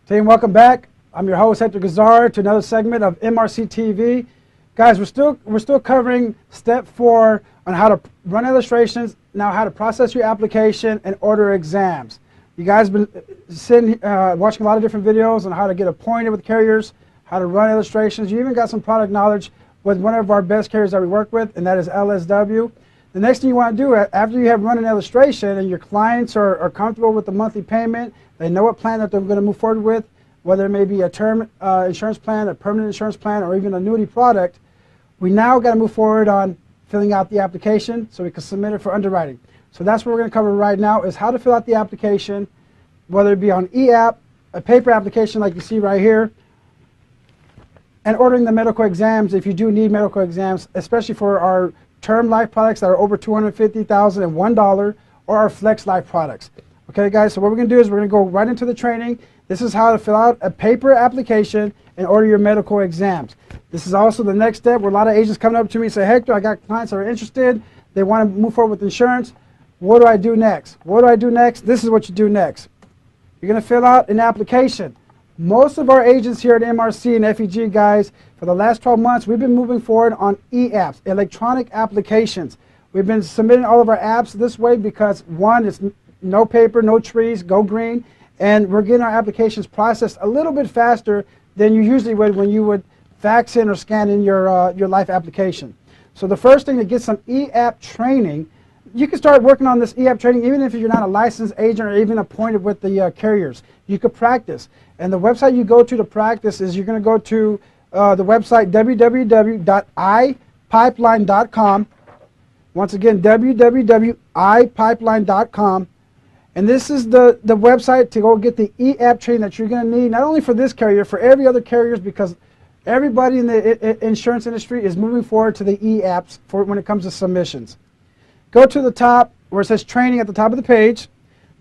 Team, welcome back. I'm your host, Hector Gazar, to another segment of MRC TV. Guys, we're still covering step 4 on how to run illustrations, now how to process your application and order exams. You guys have been watching a lot of different videos on how to get appointed with carriers, how to run illustrations. You even got some product knowledge with one of our best carriers that we work with, and that is LSW. The next thing you want to do after you have run an illustration and your clients are comfortable with the monthly payment, they know what plan that they're going to move forward with, whether it may be a term insurance plan, a permanent insurance plan, or even an annuity product, we now got to move forward on filling out the application so we can submit it for underwriting. So that's what we're going to cover right now, is how to fill out the application, whether it be on e-app, a paper application like you see right here, and ordering the medical exams if you do need medical exams, especially for our term life products that are over $250,001 or our flex life products. Okay guys, so what we're going to do is we're going to go right into the training. This is how to fill out a paper application and order your medical exams. This is also the next step where a lot of agents come up to me and say, Hector, I got clients that are interested, they want to move forward with insurance. What do I do next? What do I do next? This is what you do next. You're going to fill out an application. Most of our agents here at MRC and FEG, guys, for the last 12 months, we've been moving forward on e-apps, electronic applications. We've been submitting all of our apps this way because, one, it's no paper, no trees, go green, and we're getting our applications processed a little bit faster than you usually would when you would fax in or scan in your life application. So the first thing to get some e-app training, you can start working on this e-app training even if you're not a licensed agent or even appointed with the carriers. You could practice. And the website you go to practice is you're going to go to the website www.ipipeline.com. Once again, www.ipipeline.com. And this is the website to go get the e-app training that you're going to need, not only for this carrier, for every other carriers, because everybody in the insurance industry is moving forward to the e-apps for when it comes to submissions. Go to the top where it says training at the top of the page.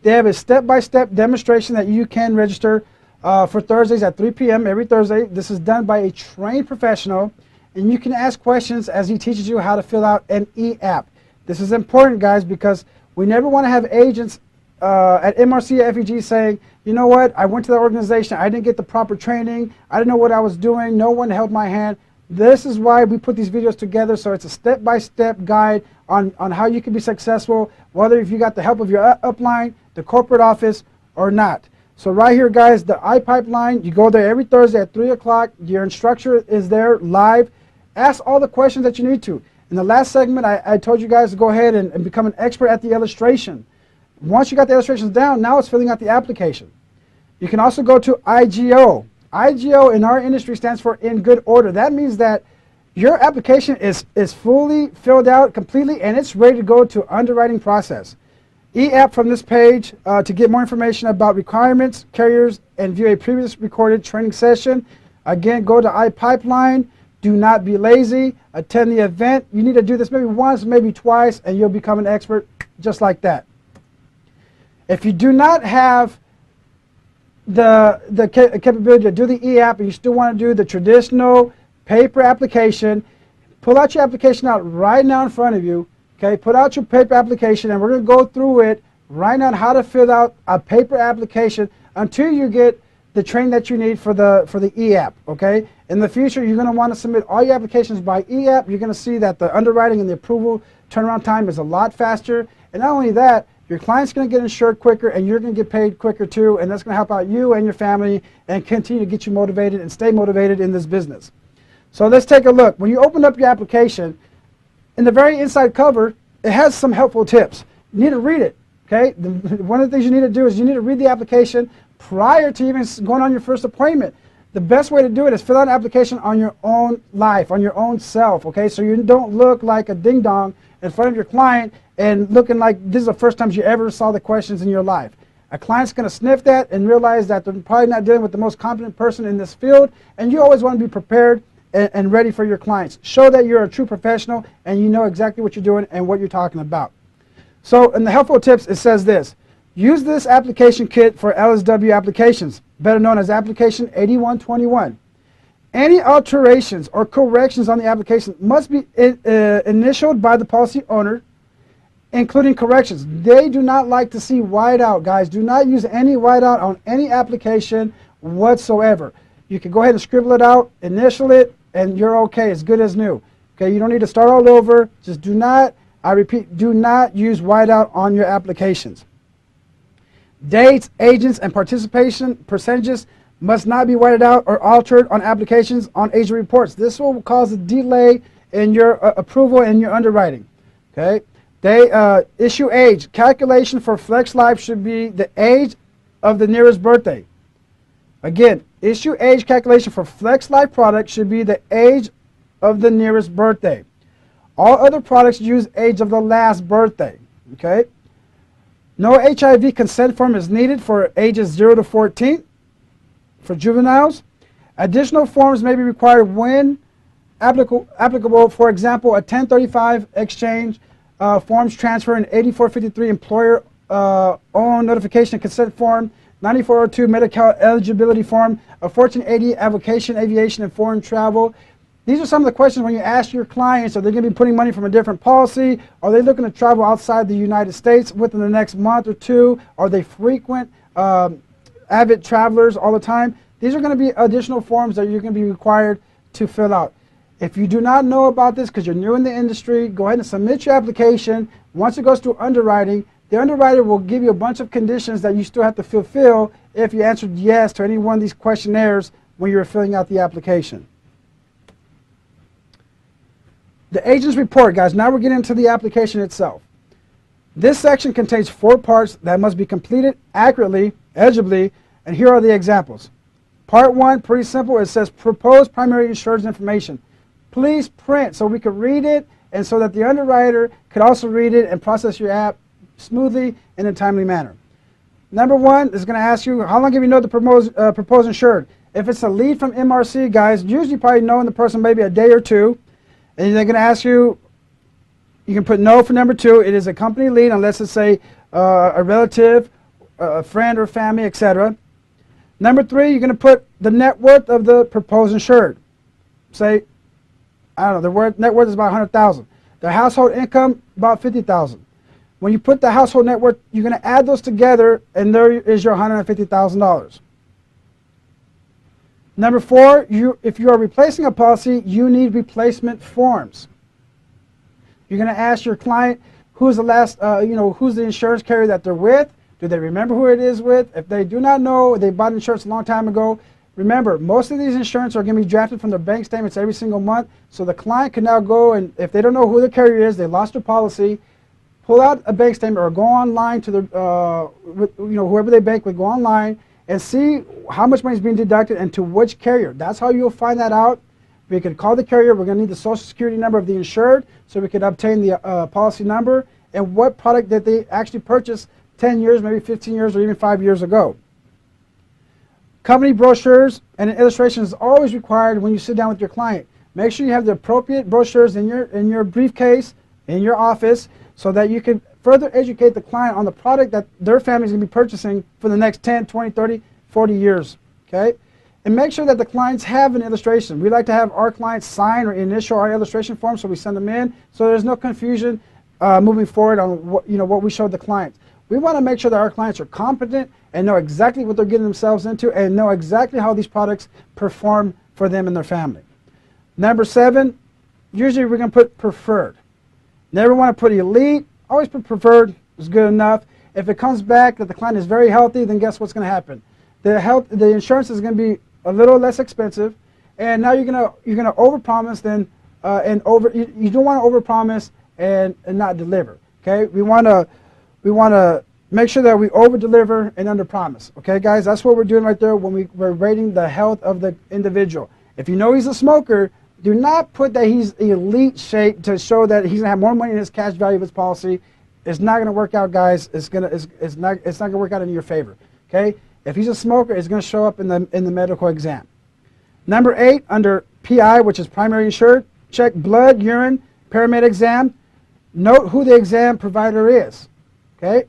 They have a step-by-step demonstration that you can register for Thursdays at 3 p.m. every Thursday. This is done by a trained professional, and you can ask questions as he teaches you how to fill out an e-app. This is important, guys, because we never want to have agents at MRC FEG saying, you know what, I went to the organization, I didn't get the proper training, I didn't know what I was doing, no one held my hand. This is why we put these videos together, so it's a step-by-step guide on how you can be successful, whether if you got the help of your upline, the corporate office, or not. So right here, guys, the iPipeline, you go there every Thursday at 3 o'clock. Your instructor is there live. Ask all the questions that you need to. In the last segment, I told you guys to go ahead and become an expert at the illustration. Once you got the illustrations down, now it's filling out the application. You can also go to IGO. IGO in our industry stands for in good order. That means that your application is fully filled out completely and it's ready to go to underwriting process. E-app from this page to get more information about requirements, carriers, and view a previous recorded training session. Again, go to iPipeline. Do not be lazy. Attend the event. You need to do this maybe once, maybe twice, and you'll become an expert just like that. If you do not have the capability to do the e-app and you still want to do the traditional paper application, pull out your application out right now in front of you. Okay, put out your paper application, and we're going to go through it right now on how to fill out a paper application until you get the training that you need for the e-app. Okay, in the future you're going to want to submit all your applications by e-app. You're going to see that the underwriting and the approval turnaround time is a lot faster, and not only that, your client's going to get insured quicker and you're going to get paid quicker too, and that's going to help out you and your family and continue to get you motivated and stay motivated in this business. So let's take a look. When you open up your application, in the very inside cover, it has some helpful tips. You need to read it, okay? One of the things you need to do is you need to read the application prior to even going on your first appointment. The best way to do it is fill out an application on your own life, on your own self, okay? So you don't look like a ding-dong in front of your client and looking like this is the first time you ever saw the questions in your life. A client's going to sniff that and realize that they're probably not dealing with the most competent person in this field, and you always want to be prepared and ready for your clients. Show that you're a true professional and you know exactly what you're doing and what you're talking about. So in the helpful tips, it says this: use this application kit for LSW applications, better known as application 8121. Any alterations or corrections on the application must be initialed by the policy owner, including corrections. They do not like to see whiteout, guys. Do not use any whiteout on any application whatsoever. You can go ahead and scribble it out, initial it, and you're okay. It's good as new. Okay, you don't need to start all over. Just do not, I repeat, do not use whiteout on your applications. Dates, agents, and participation percentages must not be whited out or altered on applications on agent reports. This will cause a delay in your approval and your underwriting. Okay, issue age. Calculation for Flex Life should be the age of the nearest birthday. Again, issue age calculation for Flex Life products should be the age of the nearest birthday. All other products use age of the last birthday. Okay. No HIV consent form is needed for ages 0 to 14 for juveniles. Additional forms may be required when applicable. For example, a 1035 exchange, forms transfer, an 8453 employer own notification consent form, 9402 medical eligibility form, a 1480 avocation, aviation, and foreign travel. These are some of the questions when you ask your clients, are they going to be putting money from a different policy? Are they looking to travel outside the United States within the next month or two? Are they frequent avid travelers all the time? These are going to be additional forms that you're going to be required to fill out. If you do not know about this because you're new in the industry, go ahead and submit your application. Once it goes through underwriting, the underwriter will give you a bunch of conditions that you still have to fulfill if you answered yes to any one of these questionnaires when you're filling out the application. The agent's report, guys. Now we're getting into the application itself. This section contains 4 parts that must be completed accurately, legibly, and here are the examples. Part 1, pretty simple. It says proposed primary insurance information. Please print so we can read it and so that the underwriter could also read it and process your app smoothly in a timely manner. Number 1 is going to ask you, how long have you known the proposed insured? If it's a lead from MRC, guys, usually probably knowing the person maybe a day or two. And they're going to ask you, you can put no for number 2. It is a company lead unless it's a relative, a friend or family, etc. Number 3, you're going to put the net worth of the proposed insured. Say, I don't know, net worth is about $100,000. Their household income, about $50,000. When you put the household net worth, you're going to add those together, and there is your $150,000. Number 4, if you are replacing a policy, you need replacement forms. You're going to ask your client who's the last, who's the insurance carrier that they're with. Do they remember who it is with? If they do not know, they bought insurance a long time ago. Remember, most of these insurance are going to be drafted from their bank statements every single month. So the client can now go and, if they don't know who the carrier is, they lost their policy, pull out a bank statement or go online to the, whoever they bank with, go online and see how much money is being deducted and to which carrier. That's how you'll find that out. We can call the carrier. We're going to need the social security number of the insured so we can obtain the policy number and what product that they actually purchased 10 years, maybe 15 years, or even 5 years ago. Company brochures and an illustration is always required when you sit down with your client. Make sure you have the appropriate brochures in your briefcase, in your office, so that you can further educate the client on the product that their family is going to be purchasing for the next 10, 20, 30, 40 years. Okay? And make sure that the clients have an illustration. We like to have our clients sign or initial our illustration form, so we send them in, so there's no confusion moving forward on what we showed the clients. We want to make sure that our clients are competent and know exactly what they're getting themselves into and know exactly how these products perform for them and their family. Number 7, usually we're going to put preferred. Never want to put elite. Always put preferred is good enough. If it comes back that the client is very healthy, then guess what's going to happen? The insurance is going to be a little less expensive, and now you're going to overpromise then you don't want to overpromise and not deliver. Okay, we want to make sure that we over-deliver and under-promise. Okay, guys, that's what we're doing right there when we're rating the health of the individual. If you know he's a smoker, do not put that he's elite shape to show that he's gonna have more money in his cash value of his policy. It's not gonna work out, guys. It's not gonna work out in your favor. Okay, if he's a smoker, it's gonna show up in the medical exam. Number 8, under PI, which is primary insured, check blood, urine, paramedic exam. Note who the exam provider is. Okay,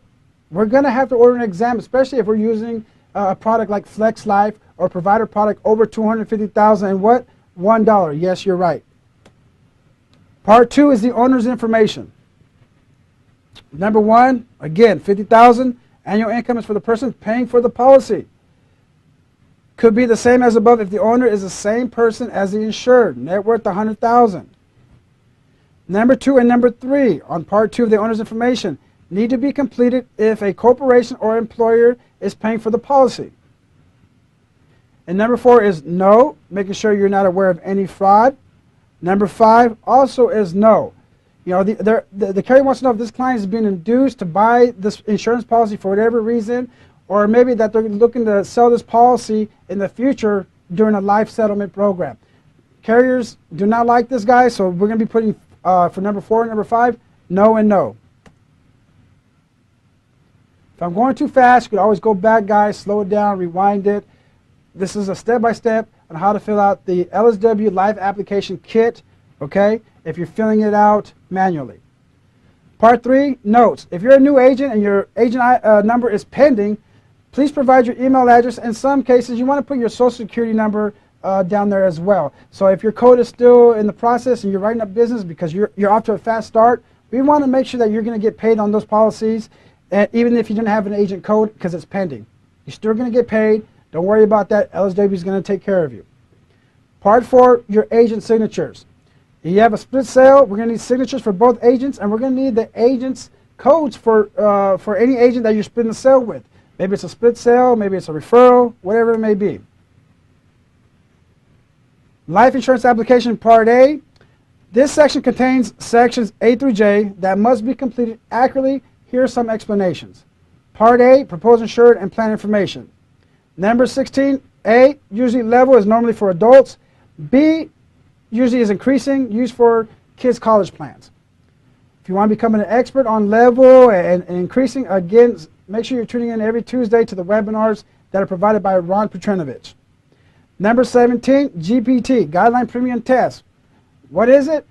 we're going to have to order an exam, especially if we're using a product like Flex Life or a provider product over $250,000 and what? $1. Yes, you're right. Part 2 is the owner's information. Number 1, again, $50,000 annual income is for the person paying for the policy. Could be the same as above if the owner is the same person as the insured, net worth $100,000. Number 2 and number 3 on part 2 of the owner's information need to be completed if a corporation or employer is paying for the policy. And number 4 is no, making sure you're not aware of any fraud. Number 5 also is no. You know, the carrier wants to know if this client is being induced to buy this insurance policy for whatever reason, or maybe that they're looking to sell this policy in the future during a life settlement program. Carriers do not like this, guys, so we're going to be putting for number 4 and number 5, no and no. If I'm going too fast, you can always go back, guys, slow it down, rewind it. This is a step-by-step on how to fill out the LSW Life Application Kit, okay, if you're filling it out manually. Part 3, notes. If you're a new agent and your agent number is pending, please provide your email address. In some cases, you want to put your social security number down there as well. So if your code is still in the process and you're writing up business because you're off to a fast start, we want to make sure that you're going to get paid on those policies, and even if you don't have an agent code because it's pending. You're still going to get paid. Don't worry about that. LSW is going to take care of you. Part 4, your agent signatures. If you have a split sale, we're going to need signatures for both agents, and we're going to need the agent's codes for any agent that you're splitting the sale with. Maybe it's a split sale, maybe it's a referral, whatever it may be. Life insurance application Part A. This section contains sections A through J that must be completed accurately. Here are some explanations. Part A, proposed insured and plan information. Number 16, A, usually level is normally for adults. B, usually is increasing, used for kids' college plans. If you want to become an expert on level and increasing, again, make sure you're tuning in every Tuesday to the webinars that are provided by Ron Petrinovich. Number 17, GPT, Guideline Premium Test. What is it?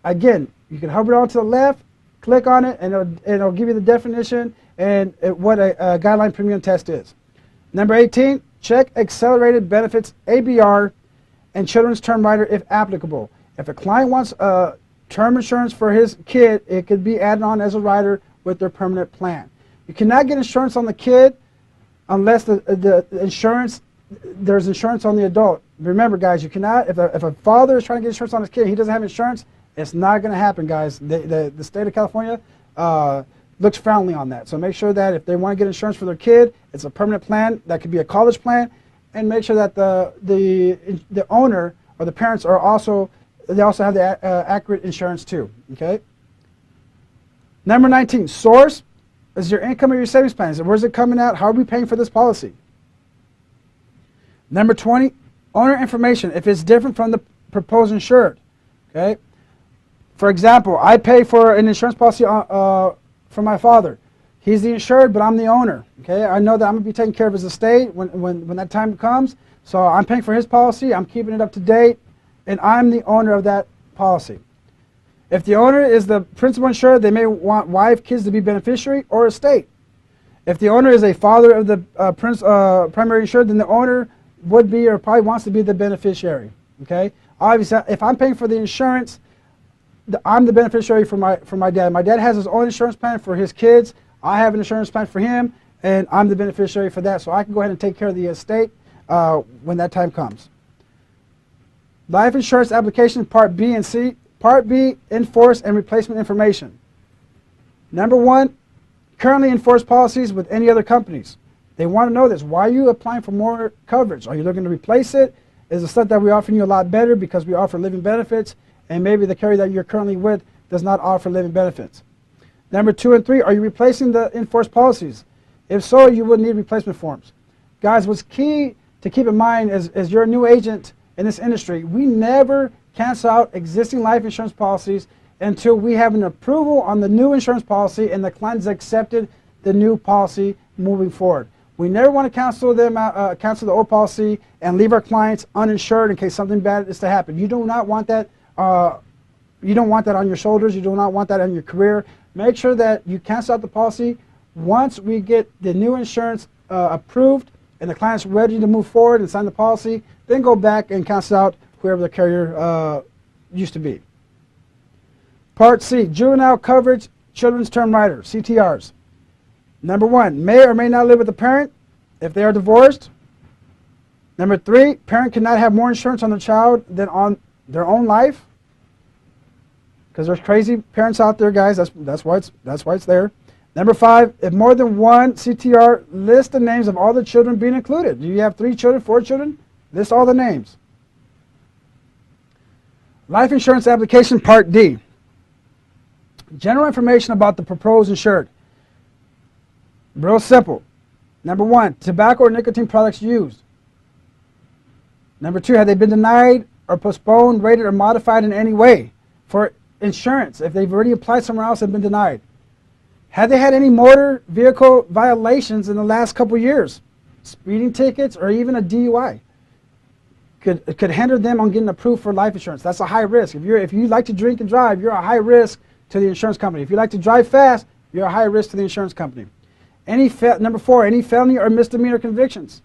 Again, you can hover on to the left, click on it, and it'll give you the definition and what a Guideline Premium Test is. Number 18, check Accelerated Benefits, ABR, and Children's Term Rider if applicable. If a client wants term insurance for his kid, it could be added on as a rider with their permanent plan. You cannot get insurance on the kid unless the insurance, there's insurance on the adult. Remember, guys, you cannot, if a father is trying to get insurance on his kid and he doesn't have insurance, it's not going to happen, guys. The state of California looks frowningly on that. So make sure that if they want to get insurance for their kid, it's a permanent plan. That could be a college plan, and make sure that the owner or the parents are also, they also have the accurate insurance too. Okay. Number 19, source. Is your income or your savings plan? Where's it coming out? How are we paying for this policy? Number 20, owner information. If it's different from the proposed insured. Okay. For example, I pay for an insurance policy for my father. He's the insured, but I'm the owner. Okay, I know that I'm going to be taking care of his estate when that time comes. So I'm paying for his policy. I'm keeping it up to date, and I'm the owner of that policy. If the owner is the principal insured, they may want wife, kids to be beneficiary or estate. If the owner is a father of the primary insured, then the owner would be or probably wants to be the beneficiary. Okay, obviously, if I'm paying for the insurance, I'm the beneficiary for my dad. My dad has his own insurance plan for his kids. I have an insurance plan for him, and I'm the beneficiary for that. So I can go ahead and take care of the estate when that time comes. Life insurance application Part B and C. Part B, enforce and replacement information. Number 1, currently enforced policies with any other companies. They want to know this. Why are you applying for more coverage? Are you looking to replace it? Is the stuff that we're offering you a lot better because we offer living benefits, and maybe the carrier that you're currently with does not offer living benefits? Number 2 and 3, are you replacing the enforced policies? If so, you would need replacement forms. Guys, what's key to keep in mind as you're a new agent in this industry, we never cancel out existing life insurance policies until we have an approval on the new insurance policy and the client has accepted the new policy moving forward. We never want to cancel cancel the old policy and leave our clients uninsured in case something bad is to happen. You do not want that. You don't want that on your shoulders. You do not want that on your career. Make sure that you cancel out the policy once we get the new insurance approved and the client's ready to move forward and sign the policy. Then go back and cancel out whoever the carrier used to be. Part C, juvenile coverage, children's term rider, CTRs. Number 1, may or may not live with a parent. If they are divorced, Number 3, parent cannot have more insurance on their child than on their own life. Because there's crazy parents out there, guys. That's why it's there. Number 5, if more than one CTR, list the names of all the children being included. Do you have 3 children, 4 children? List all the names. Life insurance application part D. General information about the proposed insured. Real simple. Number 1, tobacco or nicotine products used. Number 2, have they been denied or postponed, rated, or modified in any way for insurance if they've already applied somewhere else and been denied? Have they had any motor vehicle violations in the last couple years? Speeding tickets or even a DUI could hinder them on getting approved for life insurance. That's a high risk. If you like to drink and drive, you're a high risk to the insurance company. If you like to drive fast, you're a high risk to the insurance company. Number 4, any felony or misdemeanor convictions.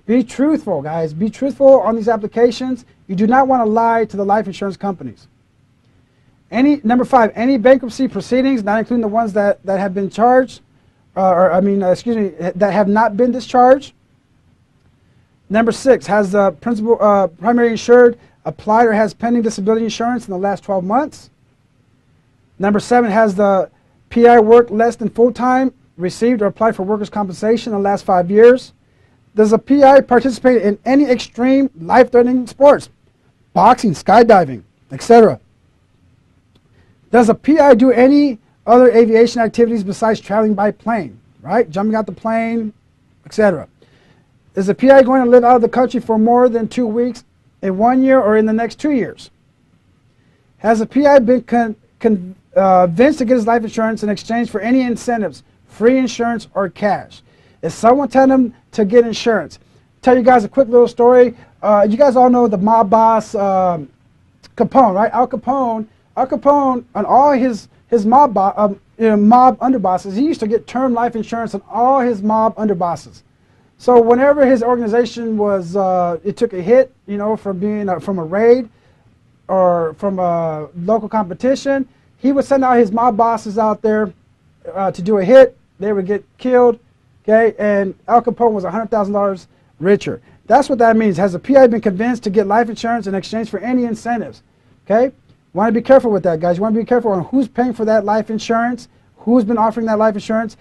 Be truthful, guys. Be truthful on these applications. You do not want to lie to the life insurance companies. Number 5, any bankruptcy proceedings, not including the ones that have been charged, that have not been discharged. Number 6, has the primary insured applied or has pending disability insurance in the last 12 months? Number 7, has the PI worked less than full-time, received or applied for workers' compensation in the last 5 years? Does a PI participate in any extreme life-threatening sports? Boxing, skydiving, etc. Does a PI do any other aviation activities besides traveling by plane, right? Jumping out the plane, etc. Is the PI going to live out of the country for more than 2 weeks in 1 year or in the next 2 years? Has the PI been convinced to get his life insurance in exchange for any incentives, free insurance or cash? Is someone telling him to get insurance? Tell you guys a quick little story. You guys all know the mob boss Capone, right? Al Capone and all his mob underbosses, he used to get term life insurance on all his mob underbosses. So whenever his organization was, it took a hit, from being from a raid or from a local competition, he would send out his mob bosses out there to do a hit. They would get killed. Okay, and Al Capone was $100,000 richer. That's what that means. Has the PI been convinced to get life insurance in exchange for any incentives? Okay, want to be careful with that, guys. You want to be careful on who's paying for that life insurance, who's been offering that life insurance.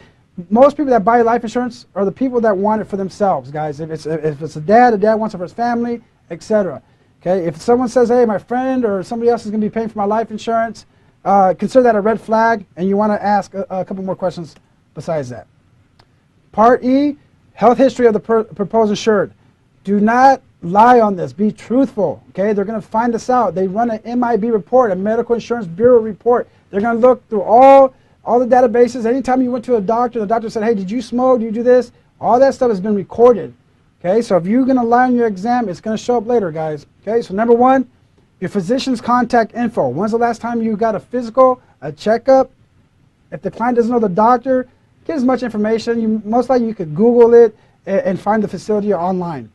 Most people that buy life insurance are the people that want it for themselves, guys. If it's a dad wants it for his family, etc. Okay, if someone says, hey, my friend or somebody else is going to be paying for my life insurance, consider that a red flag, and you want to ask a couple more questions besides that. Part E, health history of the proposed insured. Do not lie on this. Be truthful. Okay, they're going to find this out. They run an MIB report, a Medical Insurance Bureau report. They're going to look through all the databases. Anytime you went to a doctor, the doctor said, hey, did you smoke? Do you do this? All that stuff has been recorded. Okay, so if you're going to lie on your exam, it's going to show up later, guys. Okay, so number 1, your physician's contact info. When's the last time you got a physical, a checkup? If the client doesn't know the doctor, get as much information. Most likely you could Google it and find the facility online.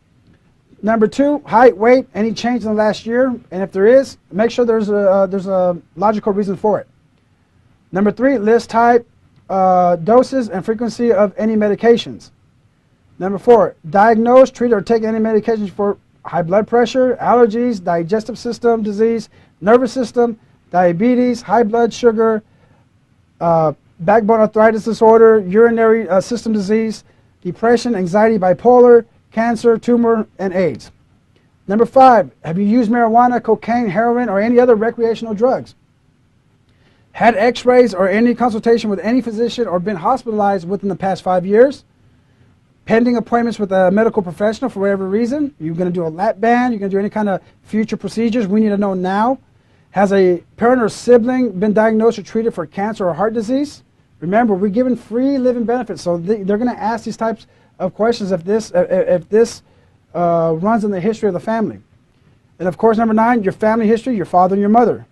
Number 2, height, weight, any change in the last year, and if there is, make sure there's a logical reason for it. Number 3, list type, doses, and frequency of any medications. Number 4, diagnose, treat, or take any medications for high blood pressure, allergies, digestive system disease, nervous system, diabetes, high blood sugar, backbone arthritis disorder, urinary system disease, depression, anxiety, bipolar, cancer, tumor, and AIDS. Number 5, have you used marijuana, cocaine, heroin, or any other recreational drugs? Had x-rays or any consultation with any physician or been hospitalized within the past 5 years? Pending appointments with a medical professional for whatever reason? You're going to do a lap band? You're going to do any kind of future procedures? We need to know now. Has a parent or sibling been diagnosed or treated for cancer or heart disease? Remember, we're giving free living benefits, so they're going to ask these types of questions if this runs in the history of the family. And of course, number 9, your family history, your father and your mother.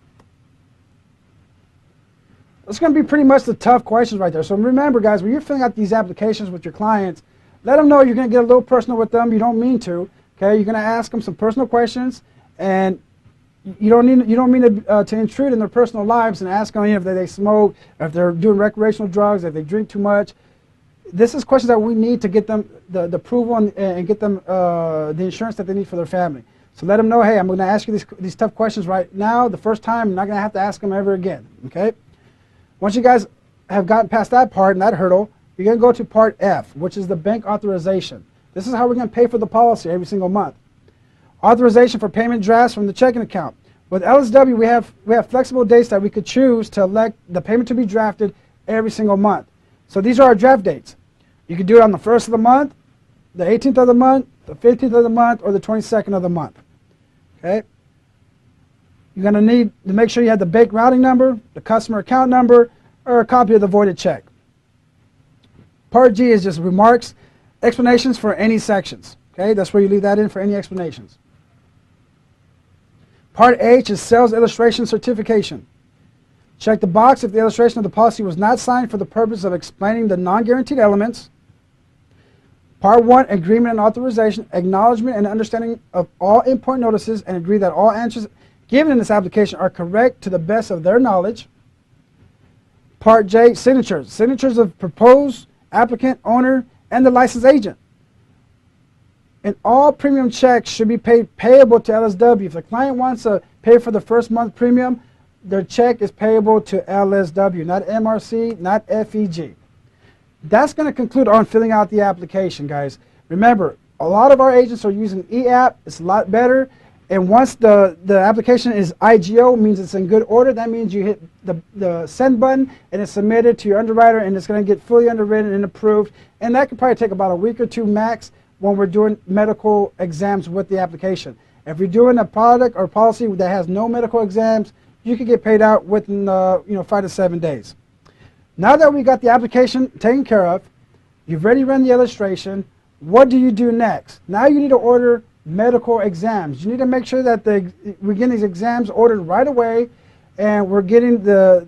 It's going to be pretty much the tough questions right there. So remember, guys, when you're filling out these applications with your clients, let them know you're going to get a little personal with them. You don't mean to. Okay, you're going to ask them some personal questions, and you don't mean to intrude in their personal lives and ask them if they smoke, or if they're doing recreational drugs, if they drink too much. this is questions that we need to get them the approval and get them the insurance that they need for their family. So let them know, hey, I'm going to ask you these tough questions right now. The first time, I'm not going to have to ask them ever again. Okay? Once you guys have gotten past that part and that hurdle, you're going to go to part F, which is the bank authorization. This is how we're going to pay for the policy every single month. Authorization for payment drafts from the checking account. With LSW, we have flexible dates that we could choose to elect the payment to be drafted every single month. So these are our draft dates. You can do it on the 1st of the month, the 18th of the month, the 15th of the month, or the 22nd of the month. Okay? You're going to need to make sure you have the bank routing number, the customer account number, or a copy of the voided check. Part G is just remarks, explanations for any sections. Okay? That's where you leave that in for any explanations. Part H is sales illustration certification. Check the box if the illustration of the policy was not signed for the purpose of explaining the non-guaranteed elements. Part 1, agreement and authorization, acknowledgement and understanding of all important notices, and agree that all answers given in this application are correct to the best of their knowledge. Part J, signatures. Signatures of proposed applicant, owner, and the licensed agent. And all premium checks should be payable to LSW. If the client wants to pay for the first month premium, their check is payable to LSW, not MRC, not FEG. That's going to conclude on filling out the application, guys. Remember, a lot of our agents are using e-app. It's a lot better. And once the application is IGO, means it's in good order. That means you hit the send button and it's submitted to your underwriter, and it's going to get fully underwritten and approved. And that could probably take about a week or two max when we're doing medical exams with the application. If you're doing a product or policy that has no medical exams, you can get paid out within 5 to 7 days. Now that we got the application taken care of, you've already run the illustration, what do you do next? Now you need to order medical exams. You need to make sure that we're getting these exams ordered right away, and we're getting the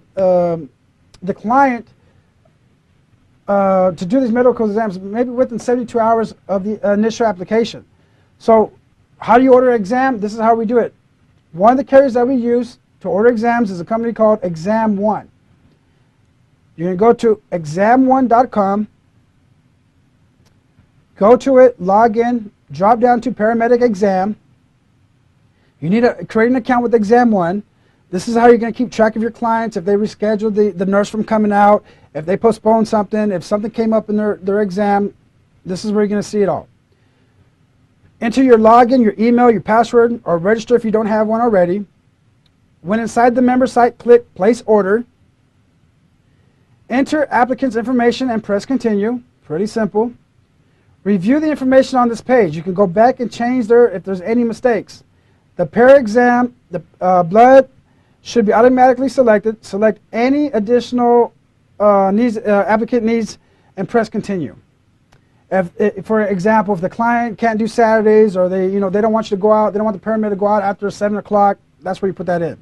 client to do these medical exams maybe within 72 hours of the initial application. So how do you order an exam? This is how we do it. One of the carriers that we use to order exams is a company called Exam One. You're going to go to exam1.com, go to it, log in, drop down to paramedic exam. You need to create an account with Exam One. This is how you're going to keep track of your clients, if they reschedule the nurse from coming out, if they postpone something, if something came up in their exam. This is where you're going to see it all. Enter your login, your email, your password, or register if you don't have one already. When inside the member site, click Place Order. Enter applicant's information and press Continue. Pretty simple. Review the information on this page. You can go back and change if there's any mistakes. The para exam, the blood should be automatically selected. Select any additional applicant needs and press Continue. For example, if the client can't do Saturdays, or they don't want you to go out, they don't want the paramedic to go out after 7 o'clock, that's where you put that in.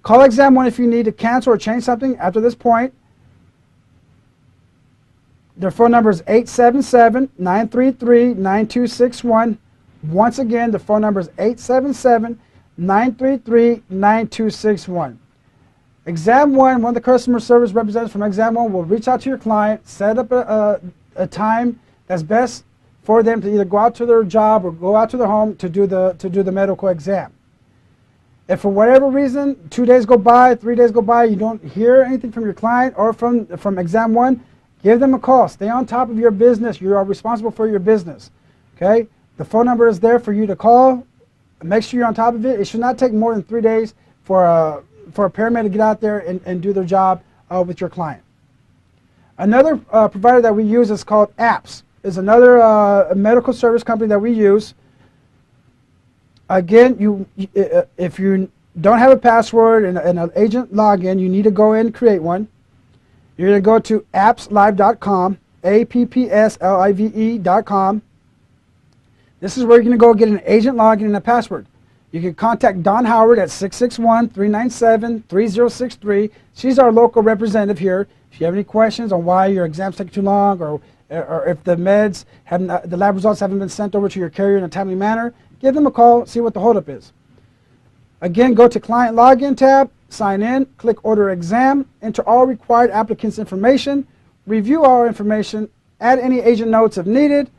Call Exam One if you need to cancel or change something after this point. Their phone number is 877-933-9261. Once again, the phone number is 877-933-9261. Exam One of the customer service representatives from Exam One will reach out to your client, set up a time that's best for them to either go out to their job or go out to their home to do the medical exam. If for whatever reason 2 days go by, 3 days go by, you don't hear anything from your client or from Exam One, give them a call. Stay on top of your business. You are responsible for your business. Okay? The phone number is there for you to call. Make sure you're on top of it. It should not take more than 3 days for a paramedic to get out there and do their job with your client. Another provider that we use is called Apps. It's another medical service company that we use. Again, if you don't have a password and an agent login, you need to go in and create one. You're going to go to appslive.com, appslive.com. This is where you're going to go get an agent login and a password. You can contact Dawn Howard at 661-397-3063. She's our local representative here. If you have any questions on why your exams take too long, or if the the lab results haven't been sent over to your carrier in a timely manner, give them a call, see what the holdup is. Again, go to Client Login tab, sign in, click Order Exam, enter all required applicants' information, review our information, add any agent notes if needed,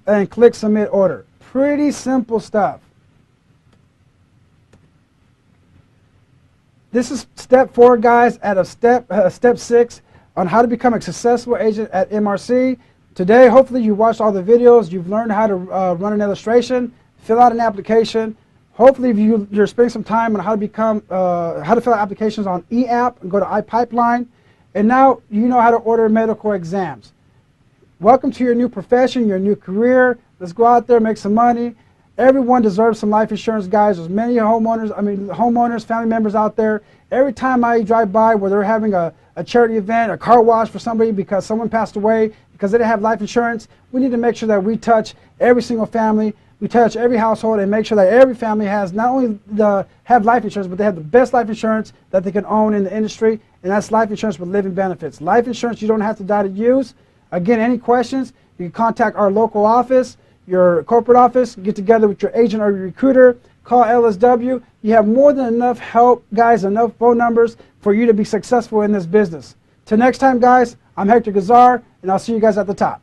and click submit order. Pretty simple stuff. This is step 4, guys, out of step 6 on how to become a successful agent at MRC. Today, hopefully you watched all the videos, you've learned how to run an illustration, fill out an application. Hopefully you're spending some time on how to fill out applications on eApp and go to iPipeline. And now you know how to order medical exams. Welcome to your new profession, your new career. Let's go out there, make some money. Everyone deserves some life insurance, guys. There's many homeowners, family members out there. Every time I drive by where they're having a charity event, a car wash for somebody because someone passed away because they didn't have life insurance, we need to make sure that we touch every single family, we touch every household, and make sure that every family has not only have life insurance, but they have the best life insurance that they can own in the industry, and that's life insurance with living benefits. Life insurance you don't have to die to use. Again, any questions, you can contact our local office, your corporate office, get together with your agent or your recruiter, call LSW. You have more than enough help, guys, enough phone numbers for you to be successful in this business. Till next time, guys, I'm Hector Gazar, and I'll see you guys at the top.